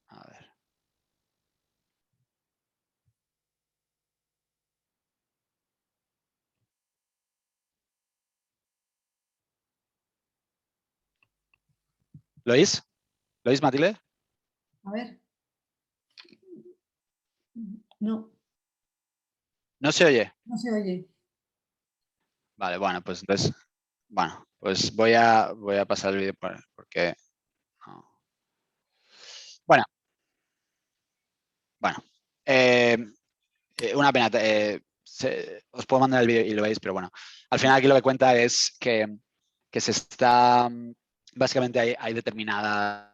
Speaker 1: A ver. ¿Lo oís? ¿Lo oís, Matilde?
Speaker 2: A ver. No.
Speaker 1: ¿No se oye?
Speaker 2: No se oye.
Speaker 1: Vale, bueno, pues entonces, bueno, pues voy a pasar el vídeo porque no. Bueno, una pena. Os puedo mandar el vídeo y lo veis, pero bueno, al final aquí lo que cuenta es que se está, básicamente hay determinadas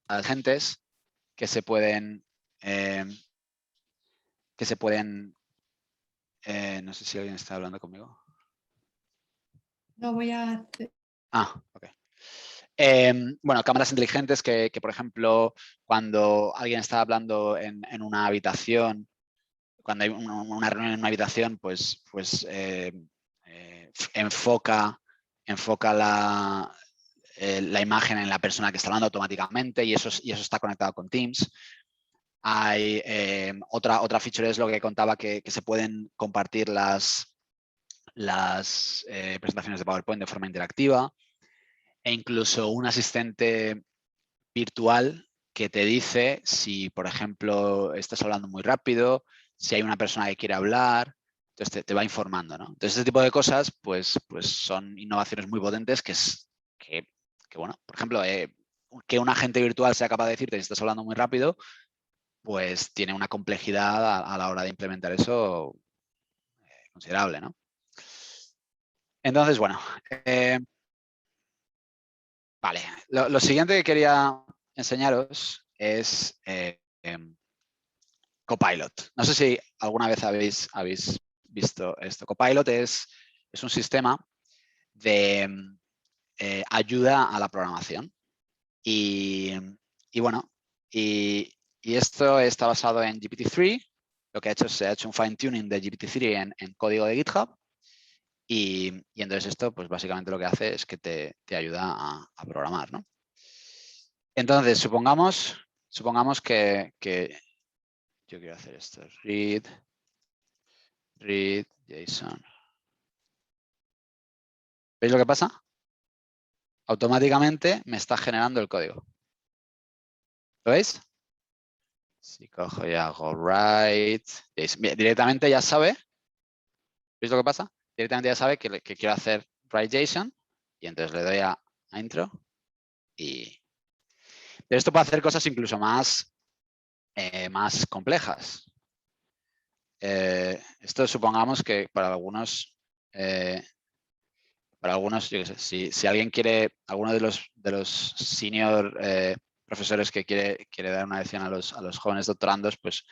Speaker 1: agentes que se pueden No sé si alguien está hablando conmigo.
Speaker 2: No voy a...
Speaker 1: Ok. Bueno, cámaras inteligentes que, por ejemplo, cuando alguien está hablando en una habitación, cuando hay una reunión en una habitación, pues enfoca la imagen en la persona que está hablando automáticamente y eso está conectado con Teams. Hay otra feature es lo que contaba que se pueden compartir las presentaciones de PowerPoint de forma interactiva e incluso un asistente virtual que te dice si, por ejemplo, estás hablando muy rápido, si hay una persona que quiere hablar, entonces te va informando, ¿no? Entonces, este tipo de cosas, pues son innovaciones muy potentes que bueno, por ejemplo, que un agente virtual sea capaz de decirte si estás hablando muy rápido, pues tiene una complejidad a la hora de implementar eso considerable, ¿no? Entonces, bueno, vale. Lo siguiente que quería enseñaros es Copilot. No sé si alguna vez habéis visto esto. Copilot es un sistema de ayuda a la programación. Y bueno, y esto está basado en GPT-3. Lo que se ha hecho un fine tuning de GPT-3 en código de GitHub. Y entonces esto, pues básicamente lo que hace es que te ayuda a programar, ¿no? Entonces, supongamos que yo quiero hacer esto. Read JSON. ¿Veis lo que pasa? Automáticamente me está generando el código. ¿Lo veis? Si cojo y hago write, directamente ya sabe. ¿Veis lo que pasa? Directamente ya sabe que quiero hacer write JSON y entonces le doy a intro y... Pero esto puede hacer cosas incluso más complejas. Esto supongamos que para algunos, yo qué sé, si alguien quiere, alguno de los senior profesores que quiere dar una lección a los jóvenes doctorandos, pues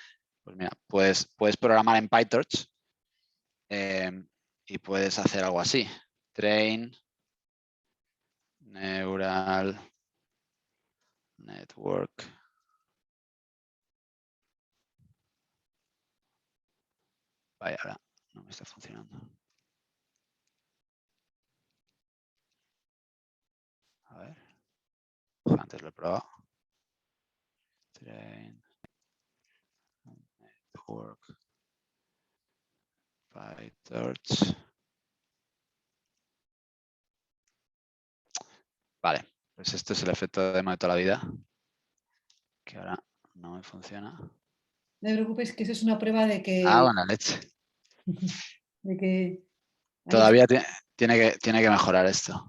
Speaker 1: mira, puedes programar en PyTorch y puedes hacer algo así. Train neural network. Vaya, ahora no me está funcionando. A ver. Antes lo he probado. Train network. PyTorch. Vale, pues esto es el efecto de toda la vida. Que ahora no me funciona.
Speaker 2: No te preocupes, que eso es una prueba de que...
Speaker 1: Ah, buena leche.
Speaker 2: de que
Speaker 1: Todavía tiene que mejorar esto.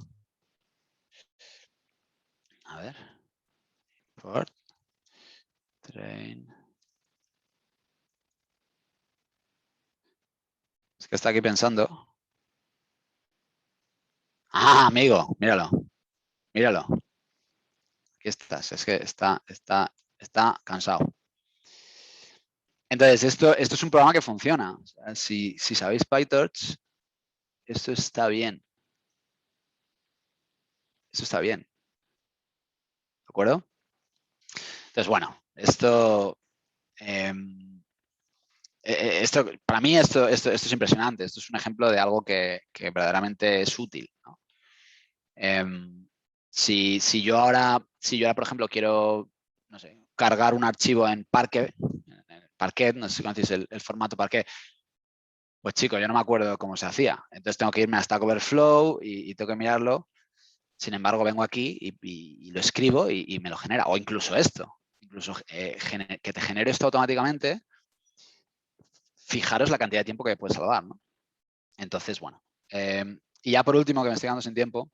Speaker 1: A ver. Import. Train. Es que está aquí pensando. Ah, amigo, míralo. Míralo. Aquí estás. Es que está cansado. Entonces, esto es un programa que funciona. O sea, si sabéis PyTorch, esto está bien. Esto está bien. ¿De acuerdo? Entonces, bueno, esto para mí esto es impresionante. Esto es un ejemplo de algo que verdaderamente es útil, ¿no? Si yo ahora, por ejemplo, quiero, no sé, cargar un archivo en Parquet, no sé si conocéis el formato Parquet, pues chicos, yo no me acuerdo cómo se hacía. Entonces tengo que irme a Stack Overflow y tengo que mirarlo. Sin embargo, vengo aquí y lo escribo y me lo genera. O incluso esto. Incluso que te genere esto automáticamente. Fijaros la cantidad de tiempo que puedes salvar, ¿no? Entonces, bueno. Y ya por último, que me estoy quedando sin tiempo,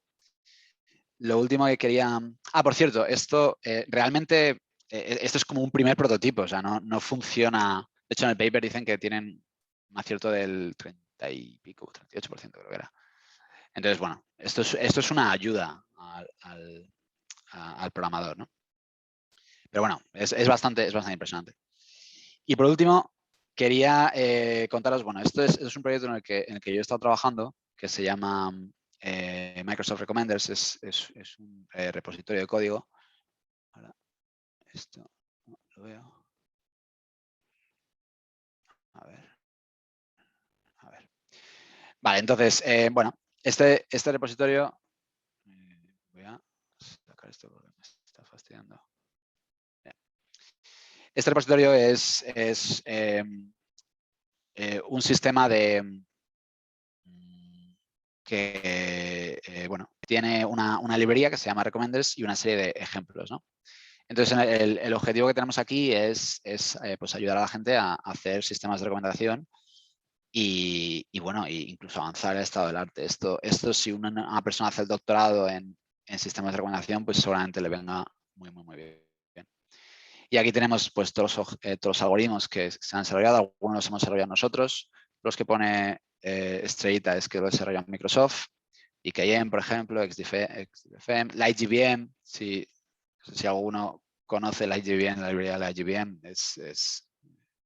Speaker 1: lo último que quería... Ah, por cierto, esto realmente, esto es como un primer prototipo, o sea, no funciona... De hecho, en el paper dicen que tienen un acierto del 30 y pico, 38% creo que era. Entonces, bueno, esto es una ayuda al programador, ¿no? Pero bueno, es bastante impresionante. Y por último, quería contaros, bueno, esto es un proyecto en el que yo he estado trabajando, que se llama Microsoft Recommenders, es un repositorio de código. Ahora, esto no lo veo. A ver. Vale, entonces, bueno, este repositorio, voy a sacar esto porque me está fastidiando. Este repositorio es un sistema que bueno, tiene una librería que se llama Recommenders y una serie de ejemplos, ¿no? Entonces, el objetivo que tenemos aquí es pues ayudar a la gente a hacer sistemas de recomendación y bueno, incluso avanzar el estado del arte. Esto si una persona hace el doctorado en sistemas de recomendación, pues seguramente le venga muy bien. Y aquí tenemos pues todos los algoritmos que se han desarrollado, algunos los hemos desarrollado nosotros, los que pone estrellita es que lo desarrolla Microsoft, IKM, por ejemplo, XDFM, LightGBM, si alguno conoce LightGBM, la librería de LightGBM es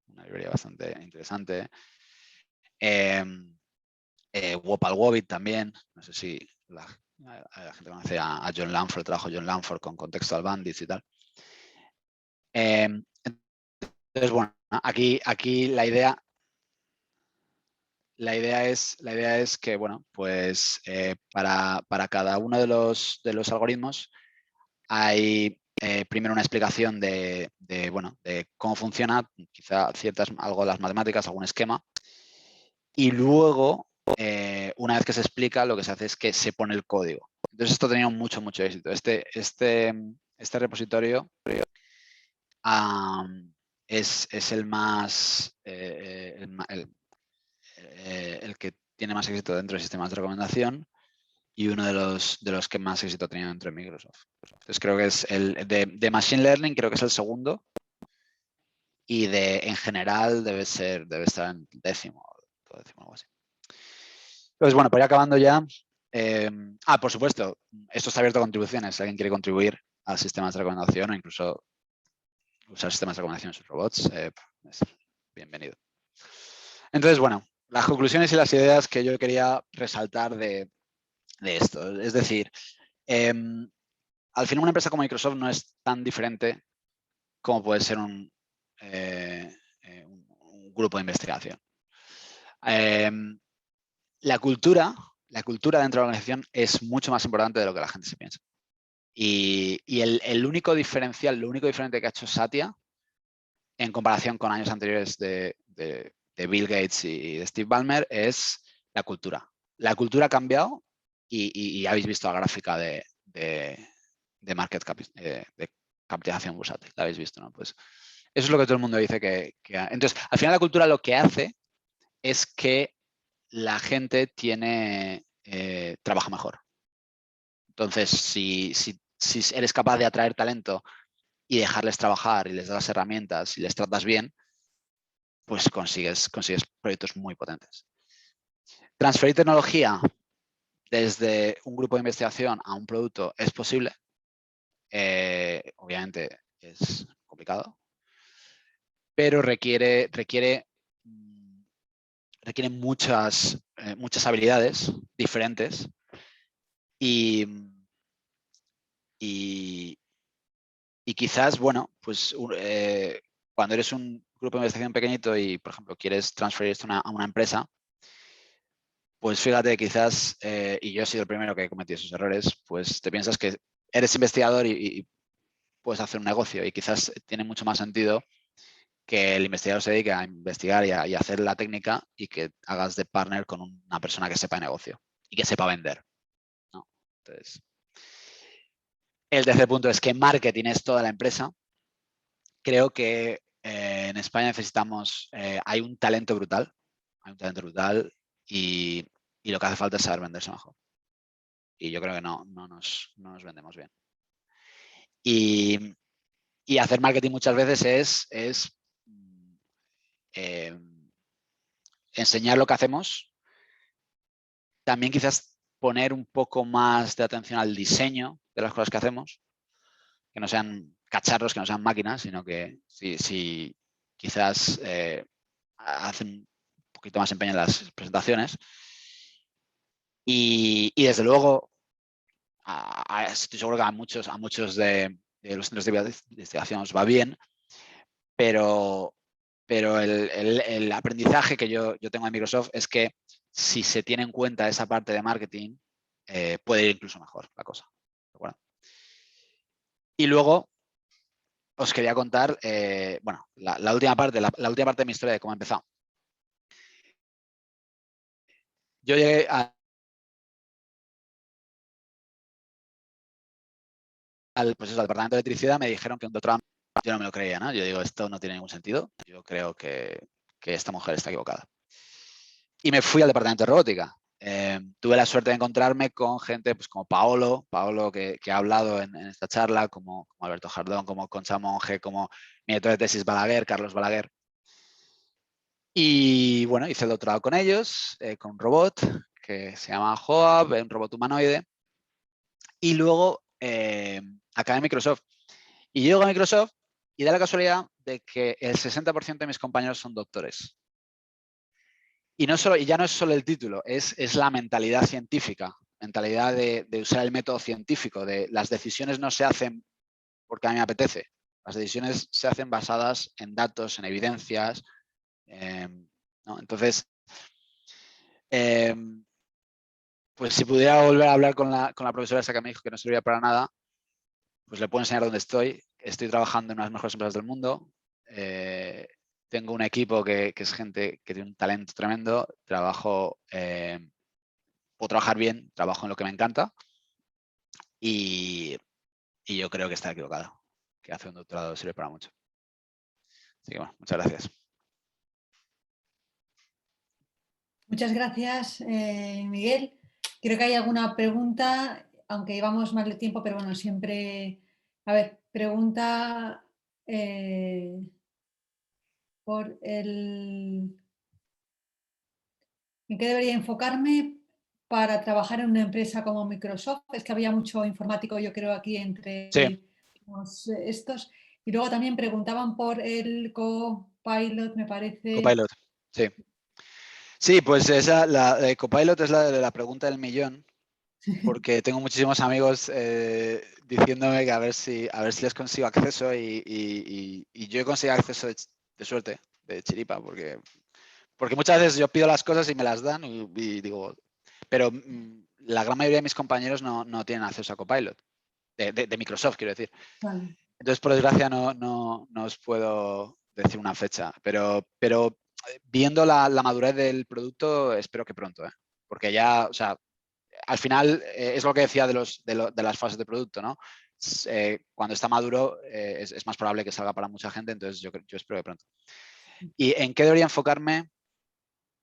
Speaker 1: una librería bastante interesante. Wopal-Wobit también, no sé si la gente conoce a John Lanford, el trabajo de John Lanford con Contextual Bandits y tal. Entonces, bueno, aquí la idea es que, bueno, pues para cada uno de los algoritmos hay primero una explicación de cómo funciona, quizá algo de las matemáticas, algún esquema, y luego, una vez que se explica, lo que se hace es que se pone el código. Entonces, esto ha tenido mucho éxito. Este repositorio es el más el que tiene más éxito dentro de sistemas de recomendación y uno de los que más éxito ha tenido dentro de Microsoft. Entonces creo que es el de Machine Learning, creo que es el segundo, y en general debe estar en décimo algo así. Entonces, bueno, pues acabando ya. Por supuesto, esto está abierto a contribuciones. Si alguien quiere contribuir a sistemas de recomendación o incluso usar sistemas de recomendación en sus robots, es bienvenido. Entonces, bueno, las conclusiones y las ideas que yo quería resaltar de esto. Es decir, al final una empresa como Microsoft no es tan diferente como puede ser un grupo de investigación. La cultura dentro de la organización es mucho más importante de lo que la gente se piensa. Y el único diferencial, lo único diferente que ha hecho Satya en comparación con años anteriores de Bill Gates y de Steve Ballmer es la cultura. La cultura ha cambiado y habéis visto la gráfica de market cap, de capitalización bursátil. La habéis visto, ¿no? Pues eso es lo que todo el mundo dice que entonces, al final la cultura lo que hace es que la gente trabaja mejor. Entonces, si eres capaz de atraer talento y dejarles trabajar y les das las herramientas y les tratas bien, pues consigues proyectos muy potentes. Transferir tecnología desde un grupo de investigación a un producto es posible. Obviamente es complicado, pero requiere muchas habilidades diferentes y quizás, bueno, pues cuando eres un grupo de investigación pequeñito y, por ejemplo, quieres transferir esto a una empresa, pues fíjate, quizás, y yo he sido el primero que he cometido esos errores, pues te piensas que eres investigador y puedes hacer un negocio y quizás tiene mucho más sentido que el investigador se dedique a investigar y a hacer la técnica y que hagas de partner con una persona que sepa de negocio y que sepa vender, ¿no? Entonces, el tercer punto es que marketing es toda la empresa. Creo que en España necesitamos, hay un talento brutal y lo que hace falta es saber venderse mejor. Y yo creo que no nos vendemos bien. Y hacer marketing muchas veces es enseñar lo que hacemos, también quizás poner un poco más de atención al diseño de las cosas que hacemos, que no sean cacharros, que no sean máquinas, sino que si quizás hacen un poquito más empeño en las presentaciones. Y desde luego, estoy seguro que a muchos de los centros de investigación os va bien, pero el aprendizaje que yo tengo en Microsoft es que si se tiene en cuenta esa parte de marketing, puede ir incluso mejor la cosa. ¿De acuerdo? Y luego os quería contar, bueno, la última parte de mi historia de cómo he empezado. Yo llegué al departamento de electricidad, me dijeron que un doctorado, yo no me lo creía, ¿no? Yo digo, esto no tiene ningún sentido, yo creo que esta mujer está equivocada. Y me fui al departamento de robótica. Tuve la suerte de encontrarme con gente pues, como Paolo que ha hablado en esta charla, como Alberto Jardón, como Concha Monge, como mi director de tesis Balaguer, Carlos Balaguer. Y bueno, hice el doctorado con ellos, con un robot que se llama Joab, un robot humanoide. Y luego acabé en Microsoft. Y llego a Microsoft y da la casualidad de que el 60% de mis compañeros son doctores. Y ya no es solo el título, es la mentalidad científica, mentalidad de usar el método científico, de las decisiones no se hacen porque a mí me apetece, las decisiones se hacen basadas en datos, en evidencias. ¿No? Entonces, pues si pudiera volver a hablar con la profesora esa que me dijo que no servía para nada, pues le puedo enseñar dónde estoy. Estoy trabajando en una de las mejores empresas del mundo. Tengo un equipo que es gente que tiene un talento tremendo. Puedo trabajar bien, trabajo en lo que me encanta. Y yo creo que está equivocado, que hacer un doctorado sirve para mucho. Así que bueno, muchas gracias.
Speaker 2: Muchas gracias, Miguel. Creo que hay alguna pregunta, aunque llevamos mal de tiempo, pero bueno, siempre... A ver, pregunta por el... ¿En qué debería enfocarme para trabajar en una empresa como Microsoft? Es que había mucho informático, yo creo, aquí
Speaker 1: Sí.
Speaker 2: entre estos. Y luego también preguntaban por el Copilot, me parece.
Speaker 1: Copilot, sí. Sí, pues esa, la Copilot es la pregunta del millón, porque tengo muchísimos amigos diciéndome que a ver si les consigo acceso y yo he conseguido acceso de suerte, de chiripa, porque muchas veces yo pido las cosas y me las dan y digo, pero la gran mayoría de mis compañeros no tienen acceso a Copilot, de Microsoft, quiero decir.
Speaker 2: Vale.
Speaker 1: Entonces, por desgracia, no os puedo decir una fecha, pero viendo la madurez del producto, espero que pronto, porque ya, o sea, al final es lo que decía de las fases de producto, ¿no? Cuando está maduro es más probable que salga para mucha gente, entonces yo espero que pronto. ¿Y en qué debería enfocarme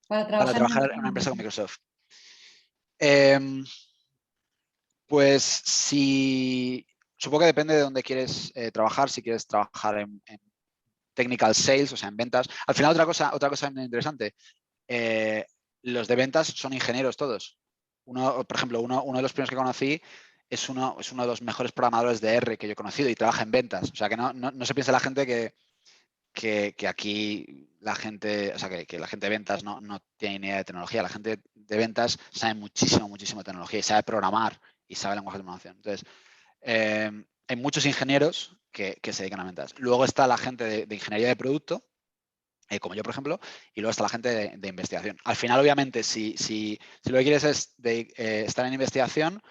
Speaker 2: Para
Speaker 1: para
Speaker 2: trabajar
Speaker 1: trabajar en una empresa con Microsoft? Pues supongo que depende de dónde quieres trabajar, si quieres trabajar en technical sales, o sea, en ventas. Al final, otra cosa muy interesante, los de ventas son ingenieros todos. Por ejemplo, uno de los primeros que conocí es uno de los mejores programadores de R que yo he conocido y trabaja en ventas. O sea, que no se piensa la gente que aquí la gente, o sea, que la gente de ventas no tiene ni idea de tecnología. La gente de ventas sabe muchísimo de tecnología y sabe programar y sabe lenguaje de programación. Entonces, hay muchos ingenieros que se dedican a ventas. Luego está la gente de ingeniería de producto, como yo, por ejemplo, y luego está la gente de investigación. Al final, obviamente, si lo que quieres es estar en investigación, lo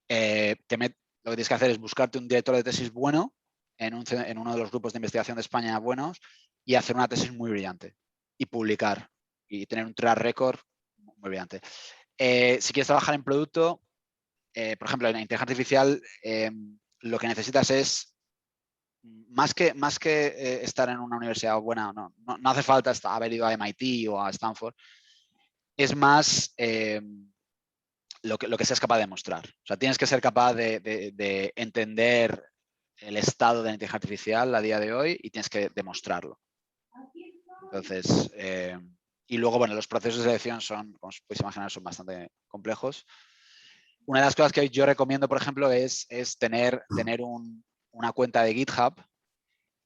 Speaker 1: que tienes que hacer es buscarte un director de tesis bueno en uno de los grupos de investigación de España buenos y hacer una tesis muy brillante y publicar y tener un track record muy brillante. Si quieres trabajar en producto, por ejemplo, en inteligencia artificial, lo que necesitas es más que estar en una universidad buena, no hace falta haber ido a MIT o a Stanford, es más lo que seas capaz de mostrar. O sea, tienes que ser capaz de entender el estado de la inteligencia artificial a día de hoy y tienes que demostrarlo. Entonces, y luego, bueno, los procesos de selección como os podéis imaginar, son bastante complejos. Una de las cosas que yo recomiendo, por ejemplo, es tener una cuenta de GitHub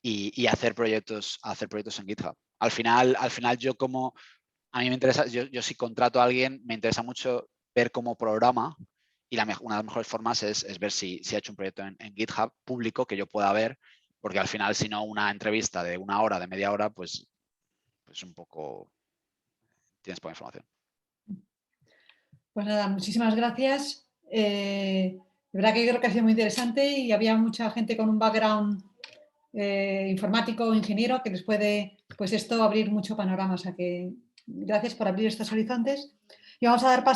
Speaker 1: y hacer proyectos en GitHub. Al final yo como, a mí me interesa, yo si contrato a alguien, me interesa mucho ver cómo programa y una de las mejores formas es ver si ha hecho un proyecto en GitHub público que yo pueda ver, porque al final si no una entrevista de 1 hora, de media hora, pues un poco tienes poca información.
Speaker 2: Pues nada, muchísimas gracias. De verdad que yo creo que ha sido muy interesante y había mucha gente con un background informático o ingeniero que les puede, pues esto, abrir mucho panorama. O sea que gracias por abrir estos horizontes. Y vamos a dar paso